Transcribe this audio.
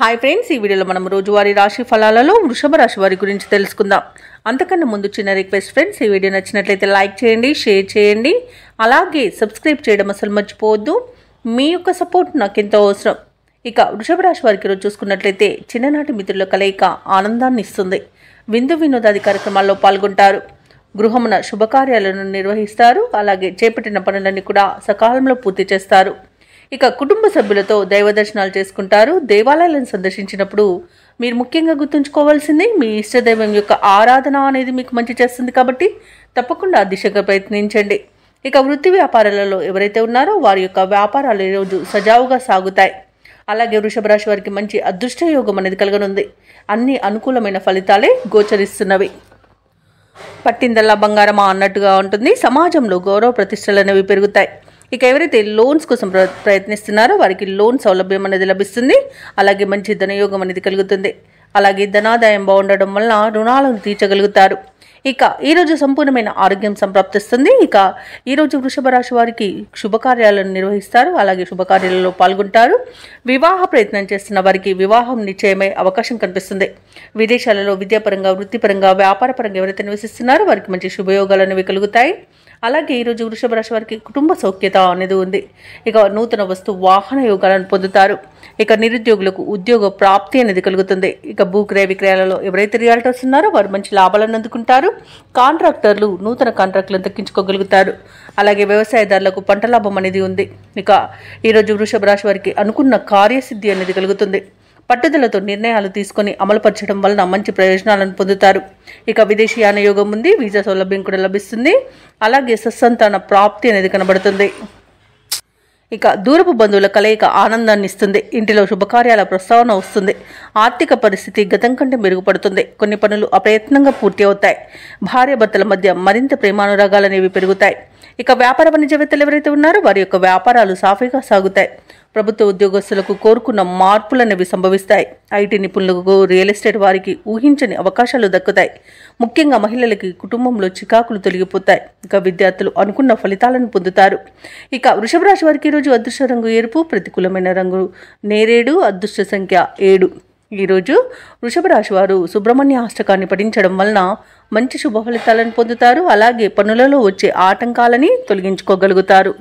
Hi friends, ఈ వీడియోలో మనం రోజువారీ రాశి ఫలాలలో వృషభ రాశి వారి గురించి తెలుసుకుందాం. అంతకన్నా ముందు చిన్న రిక్వెస్ట్ ఫ్రెండ్స్, ఈ వీడియో నచ్చినట్లయితే లైక్ చేయండి, షేర్ చేయండి, అలాగే సబ్స్క్రైబ్ చేయడం అసలు మర్చిపోవద్దు. మీ యొక్క సపోర్ట్ నాకు ఎంతో అవసరం. ఇక వృషభ రాశి వారికి రోజు చూసుకున్నట్లయితే చిన్ననాటి మిత్రుల కలయిక ఆనందాన్ని ఇస్తుంది. విందు వినోదాది కార్యక్రమాల్లో పాల్గొంటారు. గృహమున శుభకార్యాలను నిర్వహిస్తారు. అలాగే చేపట్టిన పనులన్నీ కూడా సకాలంలో పూర్తి చేస్తారు. ఇక కుటుంబ సభ్యులతో దైవ దర్శనాలు చేసుకుంటారు. దేవాలయాలను సందర్శించినప్పుడు మీరు ముఖ్యంగా గుర్తుంచుకోవాల్సింది మీ ఇష్టదైవం యొక్క ఆరాధన అనేది మీకు మంచి చేస్తుంది కాబట్టి తప్పకుండా ఆ దిశగా ప్రయత్నించండి. ఇక వృత్తి వ్యాపారాలలో ఎవరైతే ఉన్నారో వారి యొక్క వ్యాపారాలు ఈరోజు సజావుగా సాగుతాయి. అలాగే వృషభ రాశి వారికి మంచి అదృష్ట యోగం అనేది కలగనుంది. అన్ని అనుకూలమైన ఫలితాలే గోచరిస్తున్నవి. పట్టిందల్లా బంగారమా అన్నట్టుగా ఉంటుంది. సమాజంలో గౌరవ ప్రతిష్టలు అనేవి పెరుగుతాయి. ఇక ఎవరైతే లోన్స్ కోసం ప్రయత్నిస్తున్నారో వారికి లోన్ సౌలభ్యం అనేది లభిస్తుంది. అలాగే మంచి ధనయోగం అనేది కలుగుతుంది. అలాగే ధనాదాయం బాగుండడం వలన రుణాలను తీర్చగలుగుతారు. ఇక ఈరోజు సంపూర్ణమైన ఆరోగ్యం సంప్రాప్తిస్తుంది. ఇక ఈరోజు వృషభ రాశి వారికి శుభకార్యాలను నిర్వహిస్తారు. అలాగే శుభకార్యాలలో పాల్గొంటారు. వివాహ ప్రయత్నం చేస్తున్న వారికి వివాహం నిశ్చయమై అవకాశం కనిపిస్తుంది. విదేశాలలో విద్యాపరంగా, వృత్తిపరంగా, వ్యాపారపరంగా ఎవరైతే నివసిస్తున్నారో వారికి మంచి శుభయోగాలు అనేవి కలుగుతాయి. అలాగే ఈరోజు వృషభ రాశి వారికి కుటుంబ సౌఖ్యత అనేది ఉంది. ఇక నూతన వస్తు వాహన యోగాలను పొందుతారు. ఇక నిరుద్యోగులకు ఉద్యోగ ప్రాప్తి అనేది కలుగుతుంది. ఇక భూక్రయ విక్రయాలలో ఎవరైతే రియల్టర్స్ ఉన్నారో వారు మంచి లాభాలను అందుకుంటారు. కాంట్రాక్టర్లు నూతన కాంట్రాక్టులను దక్కించుకోగలుగుతారు. అలాగే వ్యవసాయదారులకు పంట లాభం అనేది ఉంది. ఇక ఈరోజు వృషభ రాశి వారికి అనుకున్న కార్యసిద్ధి అనేది కలుగుతుంది. పట్టుదలతో నిర్ణయాలు తీసుకొని అమలుపరచడం వలన మంచి ప్రయోజనాలను పొందుతారు. ఇక విదేశీయాన యోగం ఉంది. వీసా సౌలభ్యం కూడా లభిస్తుంది. అలాగే సత్సంతాన ప్రాప్తి అనేది కనబడుతుంది. ఇక దూరపు బంధువుల కలయిక ఆనందాన్ని ఇస్తుంది. ఇంటిలో శుభకార్యాల ప్రస్తావన వస్తుంది. ఆర్థిక పరిస్థితి గతం కంటే మెరుగుపడుతుంది. కొన్ని పనులు అప్రయత్నంగా పూర్తి అవుతాయి. భార్యాభర్తల మధ్య మరింత ప్రేమానురాగాలు అనేవి పెరుగుతాయి. ఇక వ్యాపార వాణిజ్యవేత్తలు ఎవరైతే ఉన్నారో వారి యొక్క వ్యాపారాలు సాఫీగా సాగుతాయి. ప్రభుత్వ ఉద్యోగస్తులకు కోరుకున్న మార్పులు అనేవి సంభవిస్తాయి. ఐటీ నిపుణులకు, రియల్ ఎస్టేట్ వారికి ఊహించని అవకాశాలు దక్కుతాయి. ముఖ్యంగా మహిళలకి కుటుంబంలో చికాకులు తొలగిపోతాయి. ఇక విద్యార్థులు అనుకున్న ఫలితాలను పొందుతారు. ఇక వృషభ రాశి వారికి ఈరోజు అదృష్ట రంగు ఎరుపు, ప్రతికూలమైన రంగు నేరేడు, అదృష్ట సంఖ్య 7. ఈరోజు వృషభ రాశి వారు సుబ్రహ్మణ్య అష్టకాన్ని పఠించడం వలన మంచి శుభ ఫలితాలను పొందుతారు. అలాగే పనులలో వచ్చే ఆటంకాలని తొలగించుకోగలుగుతారు.